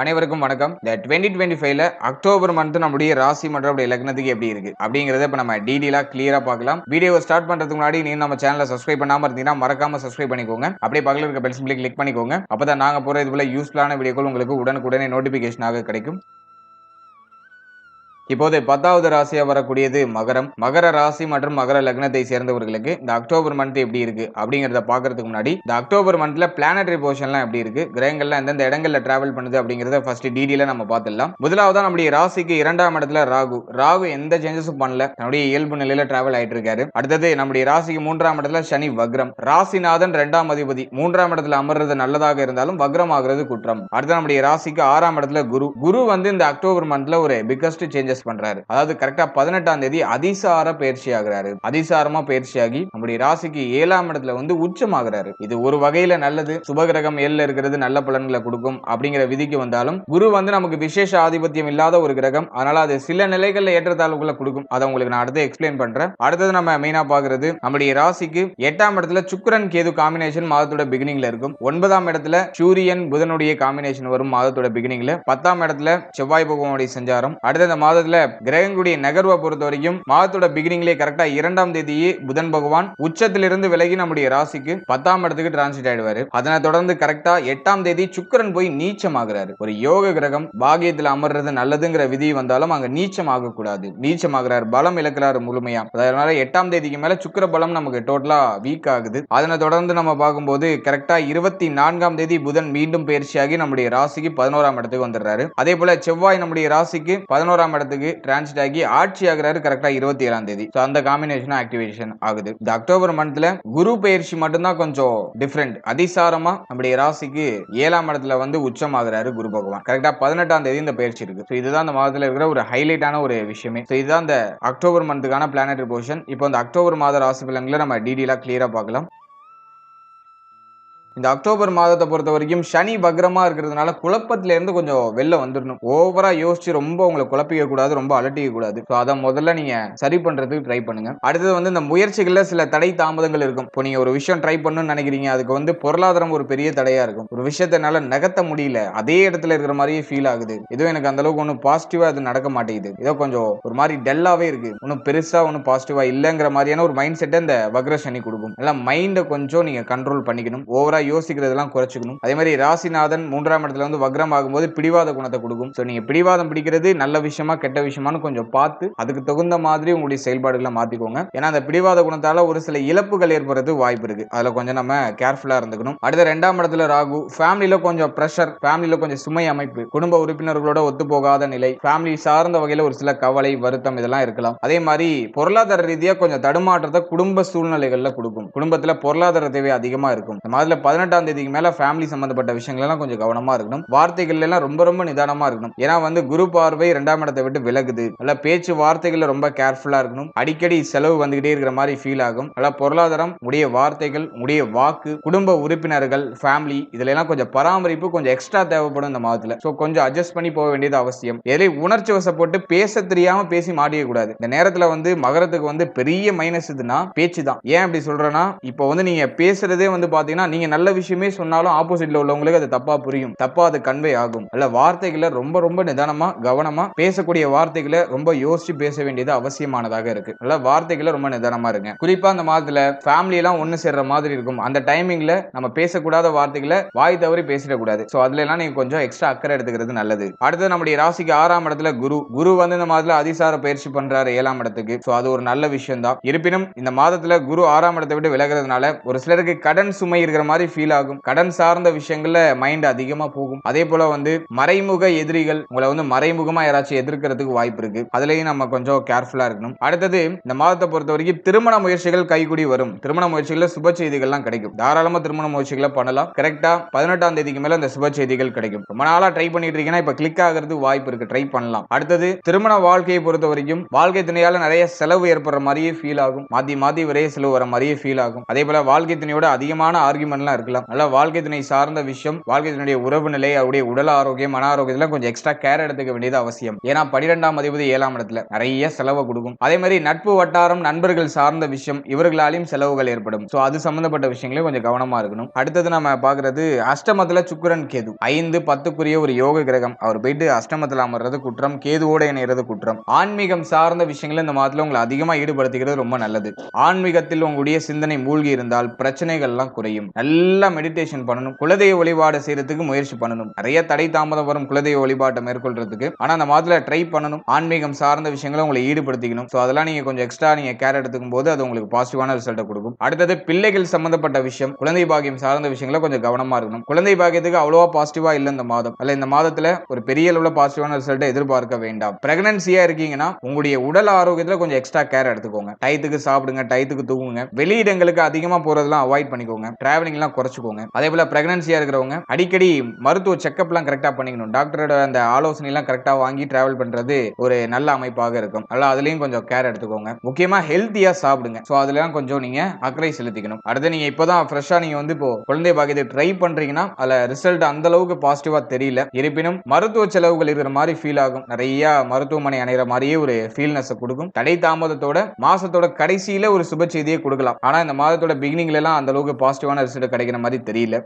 அனைவருக்கும் வணக்கம். இந்த 2025ல அக்டோபர் மந்த் நம்முடைய ராசி மற்றும் நம்முடைய லக்னத்துக்கு எப்படி இருக்கு அப்படிங்கறத இப்ப நம்ம டீடைலா கிளியரா பார்க்கலாம். வீடியோவை ஸ்டார்ட் பண்றதுக்கு முன்னாடி நீங்க நம்ம சேனலை சப்ஸ்கிரைப் பண்ணாம இருந்தீங்கன்னா மறக்காம சப்ஸ்கிரைப் பண்ணிக்கோங்க. அப்படியே பக்கத்துல இருக்க பெல் சிம்பலை கிளிக் பண்ணிக்கோங்க. அப்பதான் நாங்க போற இது போல யூஸ்ஃபுல்லான வீடியோக்கள் உங்களுக்கு உடனுக்குடனே நோட்டிபிகேஷனாக கிடைக்கும். இப்போது 10வது ராசியா வரக்கூடியது மகரம். மகர ராசி மற்றும் மகர லக்னத்தை சேர்ந்தவர்களுக்கு இந்த அக்டோபர் மந்த் எப்படி இருக்கு அப்படிங்கறத பாக்குறதுக்கு முன்னாடி இந்த அக்டோபர் மந்த்ல பிளானட்டரி பொசிஷன்லாம் எப்படி இருக்கு, கிரகங்கள்லாம் எந்தெந்த இடங்கள்ல டிராவல் பண்ணுது அப்படிங்கறத ஃபர்ஸ்ட் டீடைலா நம்ம பார்த்துடலாம். முதலாவதா நம்முடைய ராசிக்கு 2ஆம் இடத்துல ராகு எந்த சேஞ்சஸும் பண்ணல, நம்முடைய இயல்பு நிலையில டிராவல் ஆயிட்டு இருக்காரு. அடுத்தது நம்முடைய ராசிக்கு 3ஆம் இடத்துல சனி வக்ரம். ராசிநாதன் 2ஆம் அதிபதி 3ஆம் இடத்துல அமர்றது நல்லதாக இருந்தாலும் வக்ரம் ஆகிறது குற்றம். அடுத்து நம்முடைய ராசிக்கு 6ஆம் இடத்துல குரு வந்து இந்த அக்டோபர் மந்த்ல ஒரு பிகஸ்ட் சேஞ்சஸ் பண்றாரு. அதாவது கரெக்டா 18ஆம் தேதி அதிசார பயிற்சி ஆகிறாரு. அதிசாரமா பயிற்சியாகி நம்முடைய ராசிக்கு 7ஆம் இடத்துல வந்து உச்சமாகிறாரு. இது ஒரு வகையில நல்லது. சுபகிரகம் 7ல இருக்கிறது நல்ல பலன்களை கொடுக்கும் அப்படிங்கிற விதிக்கு வந்தாலும் குரு வந்து நமக்கு விசேஷ ஆதிபத்தியம் இல்லாத ஒரு கிரகம். அதனால அது சில நிலைகள்ல ஏற்றத்தாழ்வுகளை கொடுக்கும். அதை உங்களுக்கு நான் அடுத்து எக்ஸ்பிளைன் பண்றேன். அடுத்தது நம்ம மெயினா பாக்குறது நம்முடைய ராசிக்கு 8ஆம் இடத்துல சுக்கிரன் கேது காம்பினேஷன் மாதத்தோட பிகினிங்ல இருக்கும். 9ஆம் இடத்துல சூரியன் புதனுடைய காம்பினேஷன் வரும் மாதத்தோட பிகினிங்ல. 10ஆம் இடத்துல செவ்வாய் பகவானுடைய சஞ்சாரம். அடுத்த இந்த மாதத்துல கிரகங்களுடைய நகர்வை பொறுத்த வரைக்கும் மாதத்தோட பிகினிங்லேயே கரெக்டா 2ஆம் தேதியே புதன் பகவான் உச்சத்திலிருந்து விலகி நம்முடைய ராசிக்கு 10ஆம் இடத்துக்கு டிரான்சிட் ஆயிடுவாரு. அதனை தொடர்ந்து கரெக்டா 8ஆம் தேதி சுக்கிரன் போய் நீச்சமாகிறாரு. ஒரு யோக கிரகம் பாகியத்தில் அமர்றது நல்லதுங்கிற விதி வந்தாலும் அங்க நீச்சம் ஆகக்கூடாது. நீச்சமாகிறார், பலம் இழக்கிறாரு முழுமையா. அதனால 8ஆம் தேதிக்கு மேல சுக்கிர பலம் நமக்கு டோட்டலா வீக் ஆகுது. அதனை தொடர்ந்து நம்ம பார்க்கும்போது கரெக்டா 24ஆம் தேதி புதன் மீண்டும் பயிற்சியாகி நம்முடைய ராசிக்கு 11ஆம் இடத்துக்கு வந்துடுறாரு. அதே போல செவ்வாய் நம்முடைய ராசிக்கு 11ஆம் இடத்துக்கு டிரான்சிட் ஆகி ஆட்சி ஆகிறாரு கரெக்டா 27ஆம் தேதி. சோ அந்த காம்பினேஷன் ஆக்டிவேஷன் ஆகுது. இந்த அக்டோபர் மந்த்ல குரு பயிற்சி மட்டும்தான் கொஞ்சம் டிஃபரெண்ட். அதிசாரமா நம்முடைய ராசிக்கு 7ஆம் இடத்துல வந்து உச்சம் ஆகிறாரு குரு பகவான். கரெக்டா 18ஆம் தேதி இந்த பயிற்சி இருக்கு. சோ இதுதான் இந்த மாதத்துல இருக்கிற ஒரு ஹைலைட்டான ஒரு விஷயமே. சோ இதுதான் இந்த அக்டோபர் மந்த்துக்கான பிளானட்டரி பொசிஷன். இப்போ இந்த அக்டோபர் மாத ராசி பலன்களை நம்ம டீடைலா கிளியரா பார்க்கலாம். இந்த அக்டோபர் மாதத்தை பொறுத்த வரைக்கும் சனி வக்ரமா இருக்கிறதுனால குழப்பத்தில இருந்து கொஞ்சம் வெளில வந்துடணும். ஓவரா யோசிச்சு ரொம்ப உங்களை குழப்பிக்க கூடாது, ரொம்ப அலட்டிக்க கூடாது. அதை முதல்ல நீங்க சரி பண்றதுக்கு ட்ரை பண்ணுங்க. அடுத்தது வந்து இந்த முயற்சிகள்ல சில தடை தாமதங்கள் இருக்கும். இப்போ நீங்க ஒரு விஷயம் ட்ரை பண்ணணும்னு நினைக்கிறீங்க, அதுக்கு வந்து பொருளாதாரம் ஒரு பெரிய தடையா இருக்கும். ஒரு விஷயத்தை என்னால நகர்த்த முடியல, அதே இடத்துல இருக்கிற மாதிரியே ஃபீல் ஆகுது. ஏதோ எனக்கு அந்த அளவுக்கு ஒன்றும் பாசிட்டிவா அது நடக்க மாட்டேங்குது, ஏதோ கொஞ்சம் ஒரு மாதிரி டல்லாவே இருக்கு, ஒன்றும் பெருசா ஒன்றும் பாசிட்டிவா இல்லைங்கிற மாதிரியான ஒரு மைண்ட் செட்டை இந்த வக்ர சனி கொடுக்கும். எல்லாம் மைண்டை கொஞ்சம் நீங்க கண்ட்ரோல் பண்ணிக்கணும். ஓவரா யோசிக்கிறதெல்லாம் குறைச்சிக்கணும். அதே மாதிரி ராசிநாதன் 3ஆம் இடத்துல வந்து வக்ரம் ஆகும்போது பிடிவாத குணத்தை கொடுக்கும். சோ நீங்க பிடிவாதம் பிடிக்கிறது நல்ல விஷயமா கெட்ட விஷயமானு கொஞ்சம் பார்த்து அதுக்கு தகுந்த மாதிரி உங்களுடைய செயல்பாடுகளை மாத்திக்கோங்க. ஏன்னா அந்த பிடிவாத குணத்தால ஒரு சில இழப்புகள் ஏற்படுறது வாய்ப்பு இருக்கு. அதுல கொஞ்சம் நம்ம கேர்ஃபுல்லா இருந்துக்கணும். அடுத்த 2ஆம் இடத்துல ராகு. ஃபேமிலியில கொஞ்சம் பிரஷர், ஃபேமிலியில கொஞ்சம் சுமை அமைப்பு, குடும்ப உறுப்பினர்களோட ஒத்து போகாத நிலை, ஃபேமிலி சார்ந்த வகையில ஒரு சில கவலை வருத்தம் இதெல்லாம் இருக்கலாம். அதே மாதிரி பொருளாதார ரீதியா கொஞ்சம் தடுமாற்றத்தை குடும்ப சூழ்நிலைகள்ல கொடுக்கும். குடும்பத்துல பொருளாதார தேவை அதிகமா இருக்கும். இந்த மாதிரி 18ஆம் தேதிக்கு மேல ஃபேமிலி சம்பந்தப்பட்ட விஷயங்கள் எல்லாம் கொஞ்சம் கவனமா இருக்கணும். வார்த்தைகள் எல்லாம் ரொம்ப நிதானமா இருக்கணும். ஏன்னா வந்து குரு பார்வை 2ஆம் இடத்தை விட்டு விலகுது. நல்ல பேச்சு வார்த்தைகள்ல ரொம்ப கேர்ஃபுல்லா இருக்கணும். அடிக்கடி செலவு வந்துகிட்டே இருக்கிற மாதிரி ஃபீல் ஆகும். நல்ல பொருளாதாரம், உடைய வார்த்தைகள், உடைய வாக்கு, குடும்ப உறுப்பினர்கள், ஃபேமிலி இதுல எல்லாம் கொஞ்சம் பராமரிப்பு கொஞ்சம் எக்ஸ்ட்ரா தேவைப்படும் இந்த மாதத்துல. சோ கொஞ்சம் அட்ஜஸ்ட் பண்ணி போக வேண்டியது அவசியம். எதையும் உணர்ச்சி வசப்பட்டு பேச தெரியாம பேசி மாட்டிக்க கூடாது. இந்த நேரத்துல வந்து மகரத்துக்கு வந்து பெரிய மைனஸ் இதுனா பேச்சு தான். ஏன் அப்படி சொல்றேன்னா, இப்போ வந்து நீங்க பேசுறதே வந்து பாத்தீங்கன்னா நீங்க நல்ல விஷயமே சொன்னாலும் ஆப்போசிட்ல உள்ளவங்களுக்கு அது தப்பா புரியும், தப்பா அது கன்வே ஆகும். அல்ல வார்த்தைகளை ரொம்ப நிதானமா கவனமா பேசக்கூடிய வார்த்தைகளை ரொம்ப யோசிச்சு பேச வேண்டியது அவசியமானதாக இருக்கு. அல்ல வார்த்தைகளை ரொம்ப நிதானமா இருங்க. குறிப்பா அந்த மாதத்துல ஃபேமிலி எல்லாம் ஒண்ணு சேர்ற மாதிரி இருக்கும். அந்த டைமிங்ல நம்ம பேசக்கூடாத வார்த்தைகளை வாய் தவறி பேசிடக்கூடாது. சோ அதுல எல்லாம் நீங்க கொஞ்சம் எக்ஸ்ட்ரா அக்கறை எடுத்துக்கிறது நல்லது. அடுத்து நம்முடைய ராசிக்கு 6ஆம் இடத்துல குரு வந்து இந்த மாதத்துல அதிசார பயிற்சி பண்றாரு 7ஆம் இடத்துக்கு. சோ அது ஒரு நல்ல விஷயம் தான். இருப்பினும் இந்த மாதத்துல குரு 6ஆம் இடத்தை விட்டு விலகிறதுனால ஒரு சிலருக்கு கடன் சுமை இருக்கிற மாதிரி ஃபீல் ஆகும். கடன் சார்ந்த விஷயங்கள்ல மைண்ட் அதிகமா போகும். அதே போல வந்து மறைமுக எதிரிகள் உங்களை வந்து மறைமுகமா யாராச்சும் எதிர்க்கிறதுக்கு வாய்ப்பு இருக்கு. அதுலயும் நம்ம கொஞ்சம் கேர்ஃபுல்லா இருக்கணும். அடுத்தது இந்த மாதத்தை பொறுத்த வரைக்கும் திருமண முயற்சிகள் கைகூடி வரும். திருமண முயற்சிகள் சுப செய்திகள்லாம் கிடைக்கும். தாராளமா திருமண முயற்சிகளை பண்ணலாம். கரெக்டா 18ஆம் தேதிக்கு மேல அந்த சுப செய்திகள் கிடைக்கும். ரொம்ப நாளா ட்ரை பண்ணிட்டு இருக்கீங்கன்னா இப்ப கிளிக் ஆகிறது வாய்ப்பு இருக்கு. ட்ரை பண்ணலாம். அடுத்தது திருமண வாழ்க்கையை பொறுத்த வரைக்கும் வாழ்க்கை துணையால நிறைய செலவு ஏற்படுற மாதிரியே ஃபீல் ஆகும். மாத்தி விரைய செலவு வர மாதிரியே ஃபீல் ஆகும். அதே போல வாழ்க்கை துணையோட அதிகமான ஆர்குமெண்ட்லாம் இருக்கலாம். நல்ல வாழ்க்கை துணை சார்ந்த விஷயம், வாழ்க்கை துணையுடைய உறவு நிலை, அவருடைய உடல் ஆரோக்கியம், மன ஆரோக்கியத்துல கொஞ்சம் எக்ஸ்ட்ரா கேர் எடுத்துக்க வேண்டியது அவசியம். ஏன்னா 12ஆம் அதிபதி 7ஆம் இடத்துல நிறைய செலவு கொடுக்கும். அதே மாதிரி நட்பு வட்டாரம், நண்பர்கள் சார்ந்த விஷயம், இவர்களாலையும் செலவுகள் ஏற்படும். சோ அது சம்பந்தப்பட்ட விஷயங்களையும் கொஞ்சம் கவனமா இருக்கணும். அடுத்தது நம்ம பாக்குறது அஷ்டமத்துல சுக்கிரன் கேது 5 10க்குரிய ஒரு யோக கிரகம். அவர் போயிட்டு அஷ்டமத்துல அமர்றது குற்றம், கேதுவோட இணைறது குற்றம். ஆன்மீகம் சார்ந்த விஷயங்கள் இந்த மாதத்துல உங்களை அதிகமா ஈடுபடுத்திக்கிறது ரொம்ப நல்லது. ஆன்மீகத்தில் உங்களுடைய சிந்தனை மூழ்கி இருந்தால் பிரச்சனைகள் எல்லாம் குறையும். நல்லா மெடிடேஷன் பண்ணணும். குலதெய்வ வழிபாடு செய்யறதுக்கு முயற்சி பண்ணணும். நிறைய தடை தாமதம் வரும் குலதெய்வ வழிபாட்டை மேற்கொள்றதுக்கு. ஆனா அந்த மாதத்துல ட்ரை பண்ணணும். ஆன்மீகம் சார்ந்த விஷயங்களை உங்களை ஈடுபடுத்திக்கணும். சோ அதெல்லாம் நீங்க கொஞ்சம் எக்ஸ்ட்ரா நீங்க கேர் எடுத்துக்கும் போது அது உங்களுக்கு பாசிட்டிவான ரிசல்ட்டை கொடுக்கும். அடுத்தது பிள்ளைகள் சம்பந்தப்பட்ட விஷயம், குழந்தை பாக்கியம் சார்ந்த விஷயங்களை கொஞ்சம் கவனமா இருக்கணும். குழந்தை பாக்கியத்துக்கு அவ்வளவா பாசிட்டிவா இல்ல இந்த மாதம். அல்ல இந்த மாதத்துல ஒரு பெரிய அளவுல பாசிட்டிவான ரிசல்ட்டை எதிர்பார்க்க வேண்டாம். பிரெக்னன்சியா இருக்கீங்கன்னா உங்களுடைய உடல் ஆரோக்கியத்துல கொஞ்சம் எக்ஸ்ட்ரா கேர் எடுத்துக்கோங்க. டயத்துக்கு சாப்பிடுங்க, டயத்துக்கு தூங்குங்க. வெளியிடங்களுக்கு அதிகமா போறதெல்லாம் அவாய்ட் பண்ணிக்கோங்க. டிராவலிங் எல்லாம் குறைச்சுக்கோங்க. அதே போல பிரெக்னன்சியா இருக்கிறவங்க அடிக்கடி மருத்துவ செக்அப் எல்லாம் கரெக்டா பண்ணிக்கணும். டாக்டரோட அந்த ஆலோசனை எல்லாம் கரெக்டா வாங்கி டிராவல் பண்றது ஒரு நல்ல அமைப்பாக இருக்கும். அதனால அதுலயும் கொஞ்சம் கேர் எடுத்துக்கோங்க. முக்கியமா ஹெல்த்தியா சாப்பிடுங்க. சோ அதெல்லாம் கொஞ்சம் நீங்க அக்கறை செலுத்திக்கணும். அடுத்து நீங்க இப்பதான் ஃப்ரெஷ்ஷா நீங்க வந்து இப்போ குழந்தை பாக்கியத்தை ட்ரை பண்றீங்கன்னா அதுல ரிசல்ட் அந்த அளவுக்கு பாசிட்டிவா தெரியல. இருப்பினும் மருத்துவ செலவுகள் இருக்கிற மாதிரி ஃபீல் ஆகும். நிறைய மருத்துவமனை அணைகிற மாதிரியே ஒரு ஃபீல்னஸ் கொடுக்கும். தடை தாமதத்தோட மாசத்தோட கடைசியில ஒரு சுப செய்தியை கொடுக்கலாம். ஆனா இந்த மாதத்தோட பிகினிங்ல எல்லாம் அந்த அளவுக்கு பாசிட்டிவான ரிசல்ட் கிடைக்கிற மாதிரி தெரியல.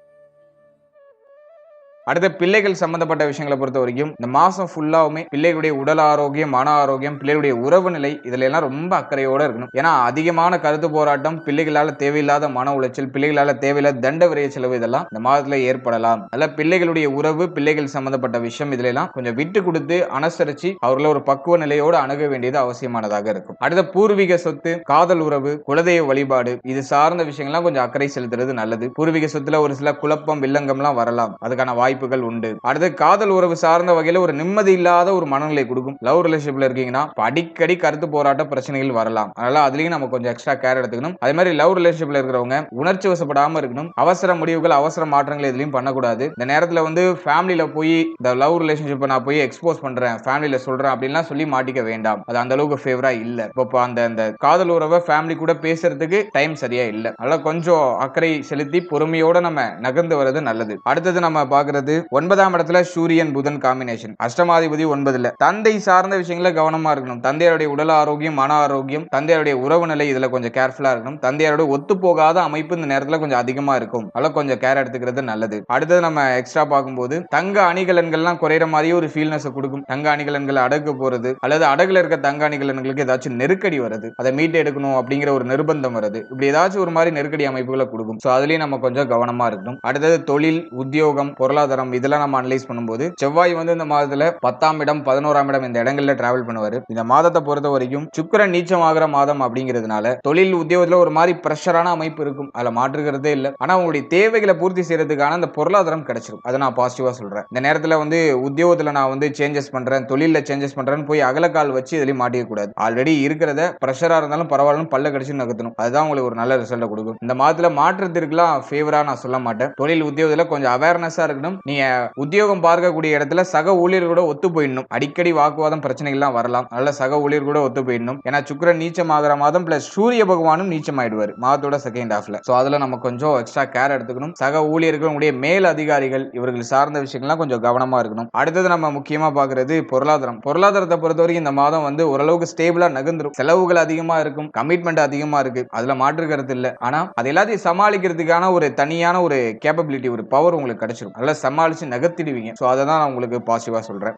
அடுத்த பிள்ளைகள் சம்பந்தப்பட்ட விஷயங்களை பொறுத்த வரைக்கும் இந்த மாசம் ஃபுல்லாவுமே பிள்ளைகளுடைய உடல் ஆரோக்கியம், மன ஆரோக்கியம், பிள்ளைகளுடைய உறவு நிலை இதுல எல்லாம் ரொம்ப அக்கறையோட இருக்கணும். ஏன்னா அதிகமான கருத்து போராட்டம், பிள்ளைகளால தேவையில்லாத மன உளைச்சல், பிள்ளைகளால தேவையில்லாத தண்ட விரைய செலவு இதெல்லாம் இந்த மாதத்துல ஏற்படலாம். அல்ல பிள்ளைகளுடைய உறவு, பிள்ளைகள் சம்பந்தப்பட்ட விஷயம் இதுல எல்லாம் கொஞ்சம் விட்டு கொடுத்து அனுசரிச்சு அவர்களை ஒரு பக்குவ நிலையோடு அணுக வேண்டியது அவசியமானதாக இருக்கும். அடுத்த பூர்வீக சொத்து, காதல் உறவு, குலதெய்வ வழிபாடு இது சார்ந்த விஷயங்கள்லாம் கொஞ்சம் அக்கறை செலுத்துறது நல்லது. பூர்வீக சொத்துல ஒரு சில குழப்பம், வில்லங்கம் எல்லாம் வரலாம். அதுக்கான வாய்ப்புகள் உண்டு. அடுத்து காதல் உறவு சார்ந்த வகையில ஒரு நிம்மதி இல்லாத ஒரு மனநிலை கொடுக்கும். லவ் ரிலேஷன்ஷிப்ல இருக்கீங்கன்னா அடிக்கடி கருத்து போராட்ட பிரச்சனைகள் வரலாம். அதனால அதுலயும் நம்ம கொஞ்சம் எக்ஸ்ட்ரா கேர் எடுத்துக்கணும். அதே மாதிரி லவ் ரிலேஷன்ஷிப்ல இருக்கிறவங்க உணர்ச்சி வசப்படாம இருக்கணும். அவசர முடிவுகள், அவசர மாற்றங்கள் எதுலயும் பண்ணக்கூடாது. இந்த நேரத்துல வந்து ஃபேமிலியில போய் இந்த லவ் ரிலேஷன்ஷிப்பை நான் போய் எக்ஸ்போஸ் பண்றேன், ஃபேமிலியில சொல்றேன் அப்படின்லாம் சொல்லி மாட்டிக்க வேண்டாம். அது அந்த அளவுக்கு ஃபேவரா இல்ல. இப்போ அந்த காதல் உறவை ஃபேமிலி கூட பேசுறதுக்கு டைம் சரியா இல்ல. அதனால கொஞ்சம் அக்கறை செலுத்தி பொறுமையோட நம்ம நகர்ந்து வர்றது நல்லது. அடுத்தது நம்ம பாக்குறது 9ஆம் இடத்துல சூரியன் புதன் காம்பினேஷன். அஷ்டமாதிபதி 9ல. தந்தை சார்ந்த விஷயங்கள கவனமா இருக்கணும். தந்தையுடைய உடல் ஆரோக்கியம், மன ஆரோக்கியம், தந்தையுடைய உறவு நிலை இதுல கொஞ்சம் கேர்ஃபுல்லா இருக்கணும். தந்தையோட ஒத்து போகாத அமைப்பு இந்த நேரத்துல கொஞ்சம் அதிகமா இருக்கும். அதனால கொஞ்சம் கேர் எடுத்துக்கிறது நல்லது. அடுத்தது நம்ம எக்ஸ்ட்ரா பார்க்கும்போது தங்க அணிகலன்கள்லாம் குறையிற மாதிரி ஒரு ஃபீல்னஸ் கொடுக்கும். தங்க அணிகலன்களை அடகு போறது அல்லது அடகுல இருக்க தங்க அணிகலன்களுக்கு ஏதாச்சும் நெருக்கடி வருது, அதை மீட்டு எடுக்கணும் அப்படிங்கிற ஒரு நிர்பந்தம் வருது. இப்படி ஏதாச்சும் ஒரு மாதிரி நெருக்கடி அமைப்புகளை கொடுக்கும். சோ அதுலயும் நம்ம கொஞ்சம் கவனமா இருக்கணும். அடுத்தது தொழில், உத்தியோகம், பொருளாதாரம் இதெல்லாம் நம்ம அனலைஸ் பண்ணும்போது செவ்வாய் வந்து இந்த மாதத்துல 10ஆம் இடம், 11ஆம் இடம் இந்த இடங்கள்ல டிராவல் பண்ணுவாரு. இந்த மாதத்தை பொறுத்த வரைக்கும் சுக்கிரன் நீச்சமாகிற மாதம் அப்படிங்கிறதுனால தொழில் உத்தியோகத்துல ஒரு மாதிரி பிரஷரான அமைப்பு இருக்கும். அதுல மாற்றுகிறதே இல்ல. ஆனா உங்களுடைய தேவைகளை பூர்த்தி செய்யறதுக்கான அந்த பொருளாதாரம் கிடைச்சிடும். அதை நான் பாசிட்டிவா சொல்றேன். இந்த நேரத்துல வந்து உத்தியோகத்துல நான் வந்து சேஞ்சஸ் பண்றேன், தொழில சேஞ்சஸ் பண்றேன்னு போய் அகலக்கால் வச்சு இதுலயும் மாட்டிக்க கூடாது. ஆல்ரெடி இருக்கிறத பிரஷரா இருந்தாலும் பரவாயில்ல பல்ல கடிச்சு நகர்த்தணும். அதுதான் உங்களுக்கு ஒரு நல்ல ரிசல்ட் கொடுக்கும். இந்த மாதத்துல மாற்றத்திற்குலாம் ஃபேவரா நான் சொல்ல மாட்டேன். தொழில் உத்தியோகத்துல கொஞ்சம் அவேர்னஸா இருக்கணும். நீங்க உத்தியோகம் பார்க்கக்கூடிய இடத்துல சக ஊழியர்களோட ஒத்து போயிடணும். அடிக்கடி வாக்குவாதம் பிரச்சனைகள்லாம் வரலாம். அதனால சக ஊழியர்களோட ஒத்து போயிடணும். ஏன்னா சுக்கிரன் நீச்சமாகிற மாதம் பிளஸ் சூரிய பகவானும் நீச்சமாயிடுவார் மாதத்தோட செகண்ட் ஹாஃப்ல. சோ அதுல நம்ம கொஞ்சம் எக்ஸ்ட்ரா கேர் எடுத்துக்கணும். சக ஊழியர்கள், உங்களுடைய மேல் அதிகாரிகள் இவர்கள் சார்ந்த விஷயங்கள்லாம் கொஞ்சம் கவனமா இருக்கணும். அடுத்தது நம்ம முக்கியமா பாக்குறது பொருளாதாரம். பொருளாதாரத்தை பொறுத்தவரைக்கும் இந்த மாதம் வந்து ஓரளவுக்கு ஸ்டேபிளா நகர்ந்துரும். செலவுகள் அதிகமா இருக்கும், கமிட்மெண்ட் அதிகமா இருக்கு, அதுல மாற்று கருத்து இல்ல. ஆனா அது எல்லாத்தையும் சமாளிக்கிறதுக்கான ஒரு தனியான ஒரு கேப்பபிலிட்டி, ஒரு பவர் உங்களுக்கு கிடைச்சிடும். அதெல்லாம் சமாளிச்சு நகர்த்திடுவீங்க. சோ அதை தான் நான் உங்களுக்கு பாசிட்டிவா சொல்றேன்.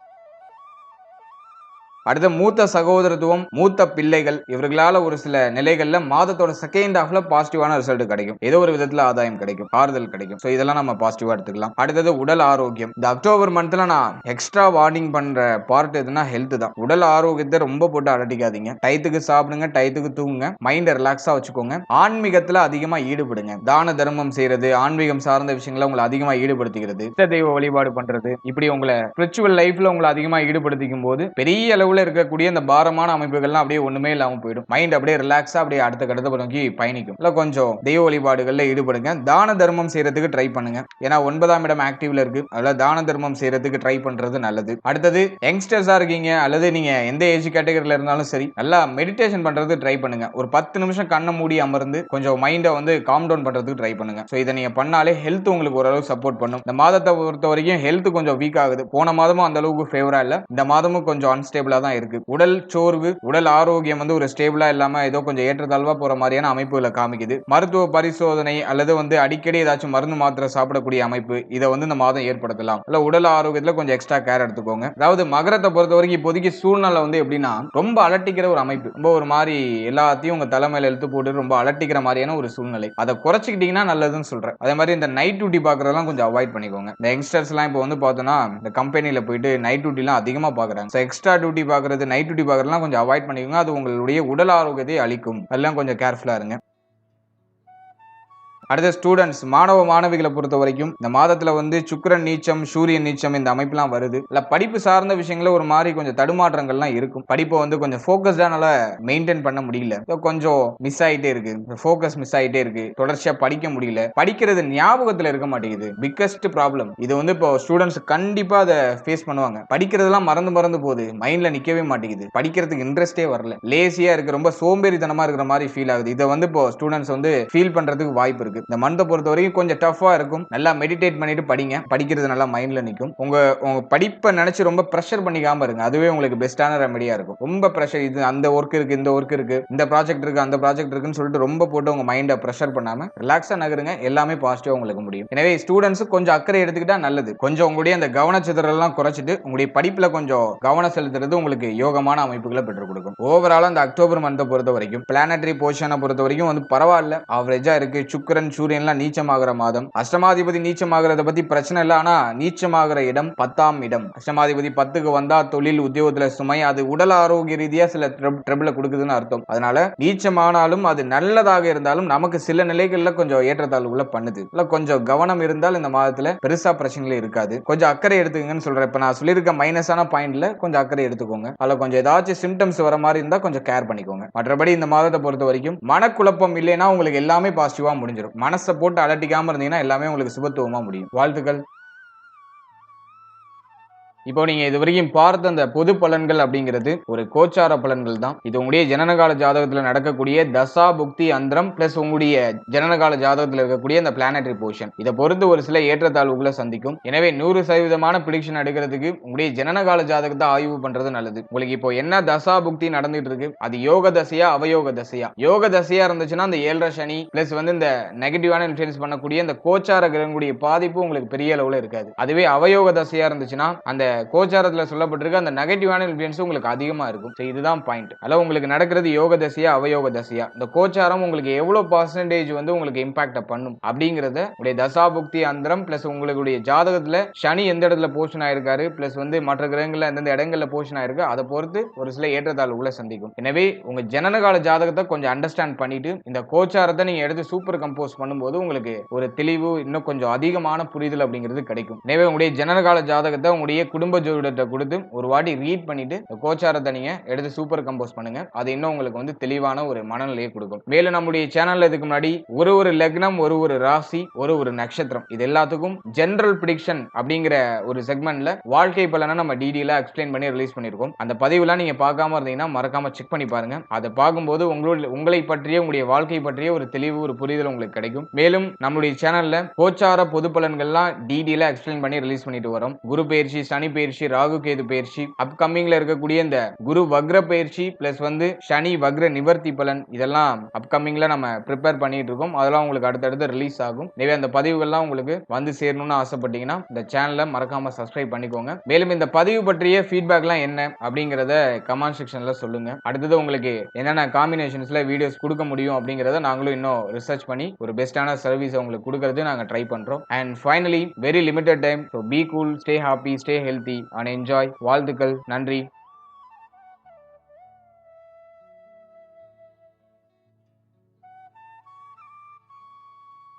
அடுத்த மூத்த சகோதரத்துவம், மூத்த பிள்ளைகள் இவர்களால ஒரு சில நிலைகள்ல மாதத்தோட செகண்ட் ஹாஃப்ல பாசிட்டிவான ரிசல்ட் கிடைக்கும். ஏதோ ஒரு விதத்துல ஆதாயம் கிடைக்கும், ஆறுதல் கிடைக்கும். சோ இதெல்லாம் நம்ம பாசிட்டிவா எடுத்துக்கலாம். அடுத்தது உடல் ஆரோக்கியம். இந்த அக்டோபர் மந்த்ல நான் எக்ஸ்ட்ரா வார்னிங் பண்ற பார்ட் எதுனா ஹெல்த் தான். உடல் ஆரோக்கியத்தை ரொம்ப போட்டு அலட்டிக்காதீங்க. டயத்துக்கு சாப்பிடுங்க, டயத்துக்கு தூங்குங்க, மைண்டை ரிலாக்ஸா வச்சுக்கோங்க. ஆன்மீகத்துல அதிகமா ஈடுபடுங்க. தான தர்மம் செய்யறது, ஆன்மீகம் சார்ந்த விஷயங்களை உங்களை அதிகமா ஈடுபடுத்திக்கிறது, இஷ்ட தெய்வ வழிபாடு பண்றது, இப்படி உங்களை ஸ்பிரிச்சுவல் லைஃப்ல உங்களை அதிகமா ஈடுபடுத்திக்கும் போது பெரிய அளவு மனதளவுல இருக்கக்கூடிய இந்த பாரமான அமைப்புகள்லாம் அப்படியே ஒண்ணுமே இல்லாம போயிடும். மைண்ட் அப்படியே ரிலாக்ஸா அப்படியே அடுத்த கட்டத்தை நோக்கி பயணிக்கும். இல்ல கொஞ்சம் தெய்வ வழிபாடுகள்ல ஈடுபடுங்க. தான தர்மம் செய்யறதுக்கு ட்ரை பண்ணுங்க. ஏன்னா 9ஆம் இடம் ஆக்டிவ்ல இருக்கு. அதனால தான தர்மம் செய்யறதுக்கு ட்ரை பண்றது நல்லது. அடுத்தது யங்ஸ்டர்ஸா இருக்கீங்க அல்லது நீங்க எந்த ஏஜ் கேட்டகரியில இருந்தாலும் சரி, நல்லா மெடிடேஷன் பண்றது ட்ரை பண்ணுங்க. ஒரு 10 நிமிஷம் கண்ணை மூடி அமர்ந்து கொஞ்சம் மைண்டை வந்து காம் டவுன் பண்றதுக்கு ட்ரை பண்ணுங்க. சோ இதை நீங்க பண்ணாலே ஹெல்த் உங்களுக்கு ஓரளவு சப்போர்ட் பண்ணும். இந்த மாதத்தை பொறுத்த வரைக்கும் ஹெல்த் கொஞ்சம் வீக் ஆகுது. போன மாதமும் அந்த அளவுக்கு ஃபேவரா இல்ல. இந்த மாதமும் கொஞ்சம் அன்ஸ்டேபிளா தான் இருக்கு. உடல் சோர்வு, உடல் ஆரோக்கியம் வந்து ஒரு ஸ்டேபிளா இல்லாம ஏதோ கொஞ்சம் ஏற்றத்தாழ்வா போற மாதிரியான அமைப்புகளை காமிக்குது. மருத்துவ பரிசோதனை அல்லது வந்து அடிக்கடி ஏதாச்சும் மருந்து மாத்திரை சாப்பிடக்கூடிய அமைப்பு இதை வந்து இந்த மாதம் ஏற்படுத்தலாம். இல்ல உடல் ஆரோக்கியத்துல கொஞ்சம் எக்ஸ்ட்ரா கேர் எடுத்துக்கோங்க. அதாவது மகரத்தை பொறுத்த வரைக்கும் இப்போதைக்கு சூழ்நிலை வந்து எப்படின்னா ரொம்ப அலட்டிக்கிற ஒரு அமைப்பு. ரொம்ப ஒரு மாதிரி எல்லாத்தையும் உங்க தலைமையில எழுத்து போட்டு ரொம்ப அலட்டிக்கிற மாதிரியான ஒரு சூழ்நிலை. அதை குறைச்சிக்கிட்டீங்கன்னா நல்லதுன்னு சொல்றேன். அதே மாதிரி இந்த நைட் டியூட்டி பாக்குறதெல்லாம் கொஞ்சம் அவாய்ட் பண்ணிக்கோங்க. இந்த யங்ஸ்டர்ஸ் எல்லாம் இப்போ வந்து பார்த்தோம்னா இந்த கம்பெனில போயிட்டு நைட் டியூட்டி எல்லாம் அதிகமா பாக்குறாங்க. எக்ஸ்ட்ரா டியூட்டி பாக்குறது, நைட் டியூட்டி பாக்குறதுலாம் கொஞ்சம் அவாய்ட் பண்ணிக்கோங்க. அது உங்களுடைய உடல் ஆரோக்கியத்தை அளிக்கும். அதெல்லாம் கொஞ்சம் கேர்ஃபுல்லா இருங்க. அடுத்த ஸ்டூடெண்ட்ஸ், மாணவ மாணவிகளை பொறுத்த வரைக்கும் இந்த மாதத்துல வந்து சுக்கிரன் நீச்சம், சூரியன் நீச்சம் இந்த அமைப்புலாம் வருது. இல்ல படிப்பு சார்ந்த விஷயங்கள ஒரு மாதிரி கொஞ்சம் தடுமாற்றங்கள்லாம் இருக்கும். படிப்பை வந்து கொஞ்சம் ஃபோக்கஸ்டானால மெயின்டைன் பண்ண முடியல. கொஞ்சம் மிஸ் ஆயிட்டே இருக்கு. ஃபோக்கஸ் மிஸ் ஆயிட்டே இருக்கு. தொடர்ச்சியா படிக்க முடியல. படிக்கிறது ஞாபகத்துல இருக்க மாட்டேங்குது. Biggest problem. இது வந்து இப்போ ஸ்டூடெண்ட்ஸ் கண்டிப்பா அதை ஃபேஸ் பண்ணுவாங்க. படிக்கிறதெல்லாம் மறந்து மறந்து போகுது. மைண்ட்ல நிக்கவே மாட்டேங்குது. படிக்கிறதுக்கு இன்ட்ரெஸ்டே வரல. லேசியா இருக்கு. ரொம்ப சோம்பேறித்தனமா இருக்கிற மாதிரி ஃபீல் ஆகுது. இதை வந்து இப்போ ஸ்டூடெண்ட்ஸ் வந்து ஃபீல் பண்றதுக்கு வாய்ப்பு இருக்கு. இந்த மந்தை பொறுத்த வரைக்கும் கொஞ்சம் டஃபா இருக்கும். நல்லா மெடிடேட் பண்ணிட்டு படிங்க. படிக்கிறது நல்லா மைண்ட்ல நிக்கும். உங்க படிப்பை நினைச்சு ரொம்ப பிரஷர் பண்ணிக்காம இருங்க. அதுவே உங்களுக்கு பெஸ்டான ரெமெடியா இருக்கும். ரொம்ப பிரஷர், இது அந்த ஒர்க் இருக்கு, இந்த ஒர்க் இருக்கு, இந்த ப்ராஜெக்ட் இருக்கு, அந்த ப்ராஜெக்ட் இருக்குன்னு சொல்லிட்டு ரொம்ப போட்டு உங்க மைண்டை பிரஷர் பண்ணாம ரிலாக்ஸா நகருங்க. எல்லாமே பாசிட்டிவா உங்களுக்கு முடியும். எனவே ஸ்டூடெண்ட்ஸ் கொஞ்சம் அக்கறை எடுத்துக்கிட்டா நல்லது. கொஞ்சம் உங்களுடைய அந்த கவனச்சிதறல் எல்லாம் குறைச்சிட்டு உங்களுடைய படிப்புல கொஞ்சம் கவனம் செலுத்துறது உங்களுக்கு யோகமான அமைப்புகளை பெற்றுக் கொடுக்கும். ஓவராலா அந்த அக்டோபர் மந்தை பொறுத்த வரைக்கும் பிளானட்டரி பொசிஷனை பொறுத்த வரைக்கும் வந்து பரவாயில்ல, ஆவரேஜா இருக்கு. சுக்கிரன் சூரியன்லாம் நீச்சமாகிற மாதம். அஷ்டமாதிபதி நீச்சமாகிறத பத்தி பிரச்சனை இல்ல. ஆனா நீச்சமாகிற இடம் 10ஆம் இடம். அஷ்டமாதிபதி 10க்கு வந்தா தொழில் உத்தியோகத்துல சுமை, அது உடல் ஆரோக்கிய ரீதியா சில ட்ரபிள கொடுக்குதுன்னு அர்த்தம். அதனால நீச்சமானாலும் அது நல்லதாக இருந்தாலும் நமக்கு சில நிலைகள்ல கொஞ்சம் ஏற்றத்தாழ்வுகளை பண்ணுது. இல்ல கொஞ்சம் கவனம் இருந்தால் இந்த மாதத்துல பெருசா பிரச்சனைகள் இருக்காது. கொஞ்சம் அக்கறை எடுத்துக்கங்கன்னு சொல்றேன். இப்ப நான் சொல்லியிருக்க மைனஸான பாயிண்ட்ல கொஞ்சம் அக்கறை எடுத்துக்கோங்க. அதுல கொஞ்சம் ஏதாச்சும் சிம்டம்ஸ் வர மாதிரி இருந்தா கொஞ்சம் கேர் பண்ணிக்கோங்க. மற்றபடி இந்த மாதத்தை பொறுத்த வரைக்கும் மனக்குழப்பம் இல்லைன்னா உங்களுக்கு எல்லாமே பாசிட்டிவா முடிஞ்சிடும். மனசை போட்டு அலட்டிக்காம இருந்தீங்கன்னா எல்லாமே உங்களுக்கு சுபத்துவமா முடியும். வாழ்த்துக்கள். இப்போ நீங்க இது வரைக்கும் பார்த்த அந்த பொது பலன்கள் அப்படிங்கிறது ஒரு கோச்சார பலன்கள் தான். இது உங்களுடைய ஜனனகால ஜாதகத்துல நடக்கக்கூடிய தசா புக்தி அந்தரம் பிளஸ் உங்களுடைய ஜனனகால ஜாதகத்துல இருக்கக்கூடிய அந்த பிளானட்டரி பொசிஷன், இதை பொறுத்து ஒரு சில ஏற்றத்தாழ்வுகளை சந்திக்கும். எனவே 100% பிரிடிக்ஷன் எடுக்கிறதுக்கு உங்களுடைய ஜனனகால ஜாதகத்தை ஆய்வு பண்றது நல்லது. உங்களுக்கு இப்போ என்ன தசா புக்தி நடந்துட்டு இருக்கு, அது யோக தசையா அவயோக தசையா? யோக தசையா இருந்துச்சுன்னா அந்த 7.5 சனி பிளஸ் வந்து இந்த நெகட்டிவான இன்ஃபுளுன்ஸ் பண்ணக்கூடிய அந்த கோச்சார கிரகங்களுடைய பாதிப்பு உங்களுக்கு பெரிய அளவுல இருக்காது. அதுவே அவயோக தசையா இருந்துச்சுன்னா அந்த கோச்சாரத்துல சொல்லப்பட்டிருக்க அந்த நெகட்டிவான இன்ஃப்ளூயன்ஸ் உங்களுக்கு அதிகமா இருக்கும். இதுதான் பாயிண்ட். அல்ல உங்களுக்கு நடக்கிறது யோக தசையா அவயோக தசையா, இந்த கோச்சாரம் உங்களுக்கு எவ்வளவு பர்சன்டேஜ் வந்து உங்களுக்கு இம்பாக்ட் பண்ணும் அப்படிங்கறத உடைய தசாபுக்தி அந்தரம் பிளஸ் உங்களுடைய ஜாதகத்துல சனி எந்த இடத்துல போஷன் ஆயிருக்காரு பிளஸ் வந்து மற்ற கிரகங்கள்ல எந்தெந்த இடங்கள்ல போஷன் ஆயிருக்கு அதை பொறுத்து ஒரு சில ஏற்றத்தாழ்வுகளை சந்திக்கும். எனவே உங்க ஜனனகால ஜாதகத்தை கொஞ்சம் அண்டர்ஸ்டாண்ட் பண்ணிட்டு இந்த கோச்சாரத்தை நீங்க எடுத்து சூப்பர் கம்போஸ் பண்ணும்போது உங்களுக்கு ஒரு தெளிவு, இன்னும் கொஞ்சம் அதிகமான புரிதல் அப்படிங்கிறது கிடைக்கும். எனவே உங்களுடைய ஜனனகால ஜாதகத்தை உங்களுடைய குடும்ப ஜோதிடத்தை கொடுத்து ஒரு வாட்டி ரீட் பண்ணிட்டு கோச்சாரத்தை நீங்க எடுத்து சூப்பர் கம்போஸ் பண்ணுங்க. அது இன்னும் உங்களுக்கு வந்து தெளிவான ஒரு மனநிலையை கொடுக்கும். மேலும் நம்முடைய சேனல்ல இதுக்கு முன்னாடி ஒரு லக்னம், ஒரு ராசி, ஒரு நட்சத்திரம், இது எல்லாத்துக்கும் ஜெனரல் பிரிடிக்ஷன் அப்படிங்கிற ஒரு செக்மெண்ட்ல வாழ்க்கை பலனை நம்ம டீடைலா எக்ஸ்பிளைன் பண்ணி ரிலீஸ் பண்ணிருக்கோம். அந்த பதிவுலாம் நீங்க பார்க்காம இருந்தீங்கன்னா மறக்காம செக் பண்ணி பாருங்க. அதை பார்க்கும்போது உங்களை பற்றிய உங்களுடைய வாழ்க்கை பற்றிய ஒரு தெளிவு, ஒரு புரிதல் உங்களுக்கு கிடைக்கும். மேலும் நம்மளுடைய சேனல்ல கோச்சார பொது பலன்கள்லாம் டீடைலா எக்ஸ்பிளைன் பண்ணி ரிலீஸ் பண்ணிட்டு வரோம். குரு பயிற்சி, சனி பயிற்சி, ராகு கேது பயிற்சி, அப்கமிங்ல இருக்கக்கூடிய இந்த குரு வக்ர பயிற்சி பிளஸ் வந்து சனி வக்ர நிவர்த்தி பலன், இதெல்லாம் அப்கமிங்ல நம்ம ப்ரிப்பேர் பண்ணிட்டு இருக்கோம். அதெல்லாம் உங்களுக்கு அடுத்தடுத்து ரிலீஸ் ஆகும். எனவே அந்த பதிவுகள்லாம் உங்களுக்கு வந்து சேரணும்னு ஆசைப்பட்டீங்கன்னா இந்த சேனலை மறக்காம சப்ஸ்கிரைப் பண்ணிக்கோங்க. மேலும் இந்த பதிவு பற்றிய ஃபீட்பேக்லாம் என்ன அப்படிங்கறத கமெண்ட் செக்ஷன்ல சொல்லுங்க. அடுத்தது உங்களுக்கு என்னென்ன காம்பினேஷன்ஸ்ல வீடியோஸ் கொடுக்க முடியும் அப்படிங்கறத நாங்களும் இன்னும் ரிசர்ச் பண்ணி ஒரு பெஸ்டான சர்வீஸ் உங்களுக்கு கொடுக்கறது நாங்க ட்ரை பண்றோம். And finally very limited time, so be cool, stay happy, stay healthy and enjoy. வாழ்த்துக்கள். நன்றி.